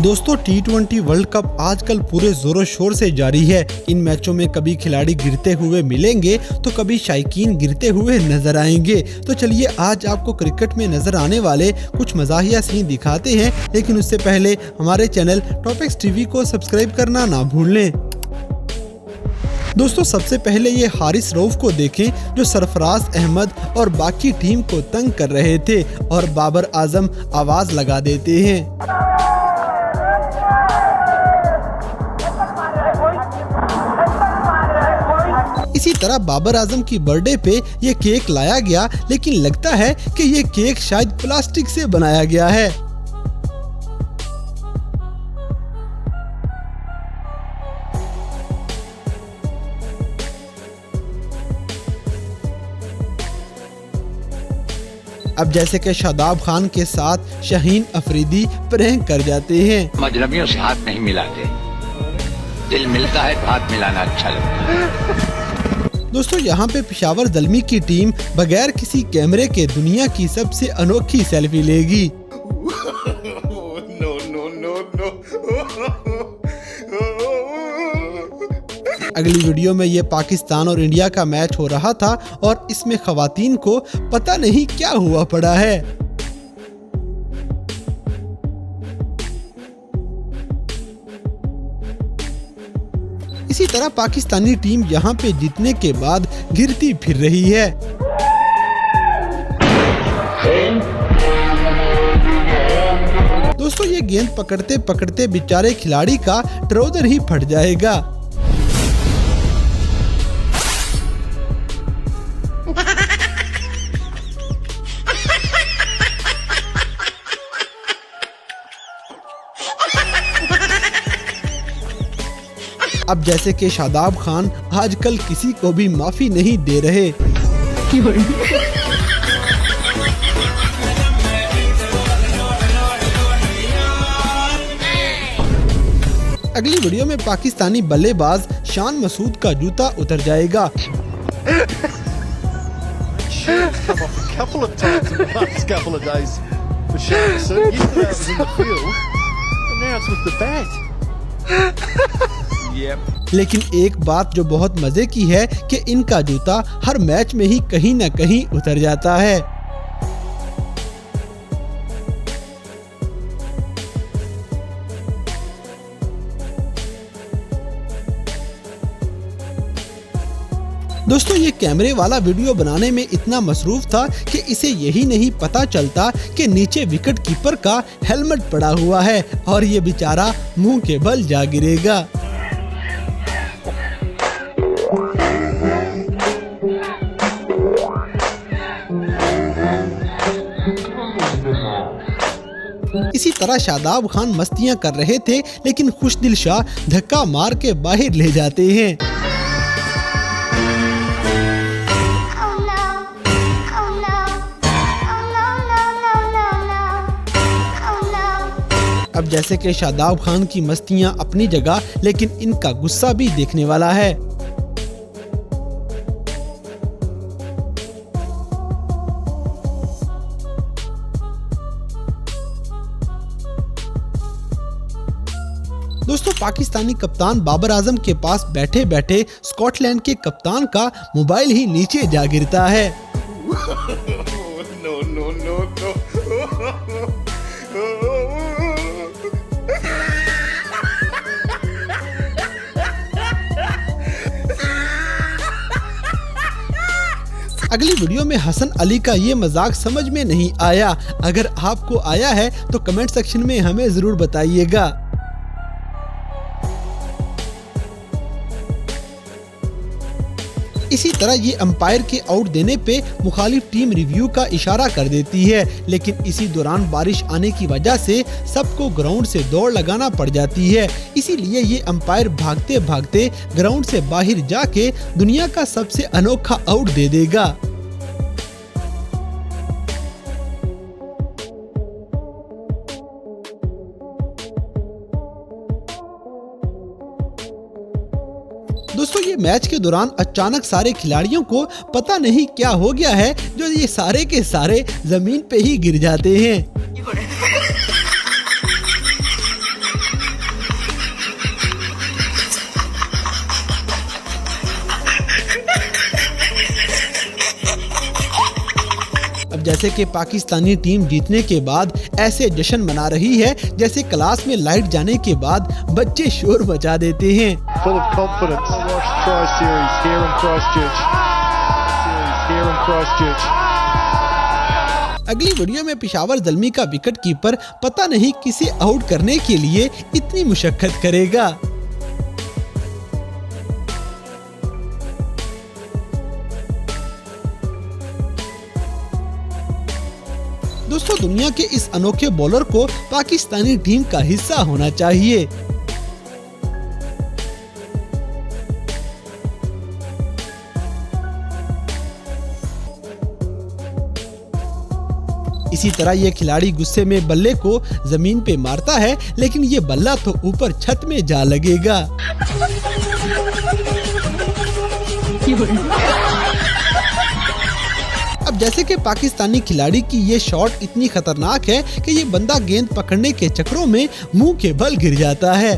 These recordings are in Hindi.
दोस्तों T20 वर्ल्ड कप आजकल पूरे जोरों शोर से जारी है। इन मैचों में कभी खिलाड़ी गिरते हुए मिलेंगे तो कभी शायकीन गिरते हुए नजर आएंगे। तो चलिए आज आपको क्रिकेट में नजर आने वाले कुछ मज़ाहिया सीन दिखाते हैं, लेकिन उससे पहले हमारे चैनल टॉपिक्स टीवी को सब्सक्राइब करना ना भूलें। दोस्तों सबसे पहले ये हारिस रऊफ को देखें जो सरफराज अहमद और बाकी टीम को तंग कर रहे थे और बाबर आजम आवाज लगा देते हैं। इसी तरह बाबर आजम की बर्थडे पे ये केक लाया गया, लेकिन लगता है कि ये केक शायद प्लास्टिक से बनाया गया है। अब जैसे कि शादाब खान के साथ शाहीन अफरीदी प्रैंक कर जाते हैं। मजनबियों से हाथ नहीं मिलाते, दिल मिलता है तो हाथ मिलाना अच्छा लगता है। दोस्तों यहाँ पे पेशावर ज़ल्मी की टीम बगैर किसी कैमरे के दुनिया की सबसे अनोखी सेल्फी लेगी। अगली वीडियो में ये पाकिस्तान और इंडिया का मैच हो रहा था और इसमें खवातीन को पता नहीं क्या हुआ पड़ा है। इसी तरह पाकिस्तानी टीम यहाँ पे जीतने के बाद गिरती फिर रही है। दोस्तों ये गेंद पकड़ते पकड़ते बेचारे खिलाड़ी का ट्राउजर ही फट जाएगा। अब जैसे कि शादाब खान आजकल किसी को भी माफी नहीं दे रहे। अगली वीडियो में पाकिस्तानी बल्लेबाज शान मसूद का जूता उतर जाएगा। लेकिन एक बात जो बहुत मजे की है कि इनका जूता हर मैच में ही कहीं न कहीं उतर जाता है। दोस्तों ये कैमरे वाला वीडियो बनाने में इतना मसरूफ था कि इसे यही नहीं पता चलता कि नीचे विकेट कीपर का हेलमेट पड़ा हुआ है और ये बेचारा मुंह के बल जा गिरेगा। इसी तरह शादाब खान मस्तियां कर रहे थे, लेकिन खुशदिल शाह धक्का मार के बाहर ले जाते हैं। अब जैसे कि शादाब खान की मस्तियां अपनी जगह, लेकिन इनका गुस्सा भी देखने वाला है। दोस्तों पाकिस्तानी कप्तान बाबर आजम के पास बैठे बैठे स्कॉटलैंड के कप्तान का मोबाइल ही नीचे जा गिरता है। अगली वीडियो में हसन अली का ये मजाक समझ में नहीं आया। अगर आपको आया है तो कमेंट सेक्शन में हमें जरूर बताइएगा। इसी तरह ये अंपायर के आउट देने पे मुखालिफ टीम रिव्यू का इशारा कर देती है, लेकिन इसी दौरान बारिश आने की वजह से सबको ग्राउंड से दौड़ लगाना पड़ जाती है। इसीलिए ये अंपायर भागते भागते ग्राउंड से बाहर जाके दुनिया का सबसे अनोखा आउट दे देगा। दोस्तों ये मैच के दौरान अचानक सारे खिलाड़ियों को पता नहीं क्या हो गया है जो ये सारे के सारे जमीन पे ही गिर जाते हैं। जैसे कि पाकिस्तानी टीम जीतने के बाद ऐसे जश्न मना रही है जैसे क्लास में लाइट जाने के बाद बच्चे शोर मचा देते हैं। Full of confidence. Tri-series here in Christchurch. अगली वीडियो में पेशावर ज़ल्मी का विकेट कीपर पता नहीं किसे आउट करने के लिए इतनी मुशक्कत करेगा। दोस्तों, दुनिया के इस अनोखे बॉलर को पाकिस्तानी टीम का हिस्सा होना चाहिए। इसी तरह ये खिलाड़ी गुस्से में बल्ले को जमीन पे मारता है, लेकिन ये बल्ला तो ऊपर छत में जा लगेगा। अब जैसे कि पाकिस्तानी खिलाड़ी की ये शॉट इतनी खतरनाक है कि ये बंदा गेंद पकड़ने के चक्करों में मुंह के बल गिर जाता है।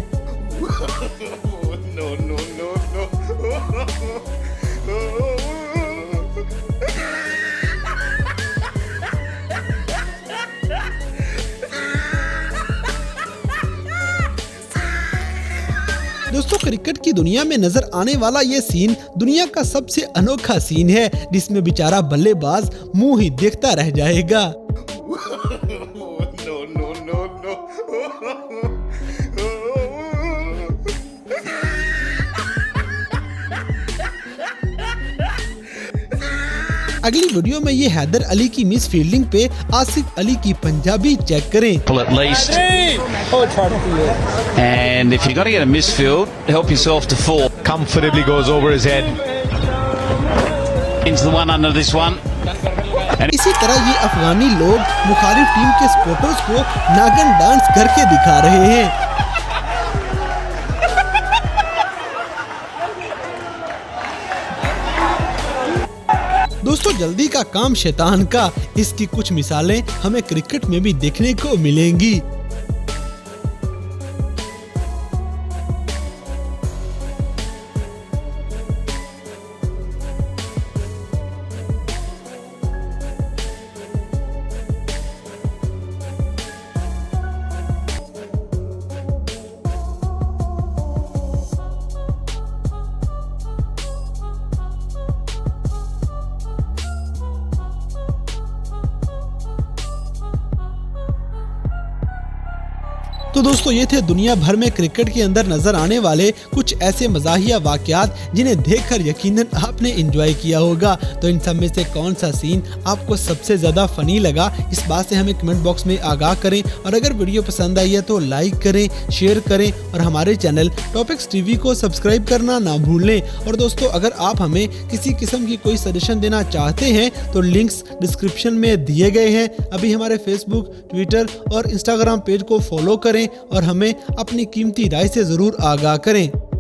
दोस्तों, क्रिकेट की दुनिया में नजर आने वाला ये सीन दुनिया का सबसे अनोखा सीन है, जिसमें बेचारा बल्लेबाज मुंह ही देखता रह जाएगा। अगली वीडियो में ये हैदर अली की मिस फील्डिंग पे आसिफ अली की पंजाबी चेक करें। At least. And if you're going to get a misfield, help yourself to four. Comfortably goes over his head. Into the one under this one. इसी तरह ये अफगानी लोग मुखालिफ टीम के सपोर्टर्स को नागन डांस करके दिखा रहे हैं। दोस्तों, जल्दी का काम शैतान का, इसकी कुछ मिसालें हमें क्रिकेट में भी देखने को मिलेंगी। तो दोस्तों, ये थे दुनिया भर में क्रिकेट के अंदर नजर आने वाले कुछ ऐसे मज़ाहिया वाक़यात जिन्हें देखकर यकीनन आपने एंजॉय किया होगा। तो इन सब में से कौन सा सीन आपको सबसे ज़्यादा फ़नी लगा, इस बात से हमें कमेंट बॉक्स में आगाह करें। और अगर वीडियो पसंद आई है तो लाइक करें, शेयर करें और हमारे चैनल टॉपिक्स टीवी को सब्सक्राइब करना ना भूलें। और दोस्तों, अगर आप हमें किसी किस्म की कोई सजेशन देना चाहते हैं तो लिंक्स डिस्क्रिप्शन में दिए गए हैं। अभी हमारे फेसबुक, ट्विटर और इंस्टाग्राम पेज को फॉलो करें और हमें अपनी कीमती राय से ज़रूर आगाह करें।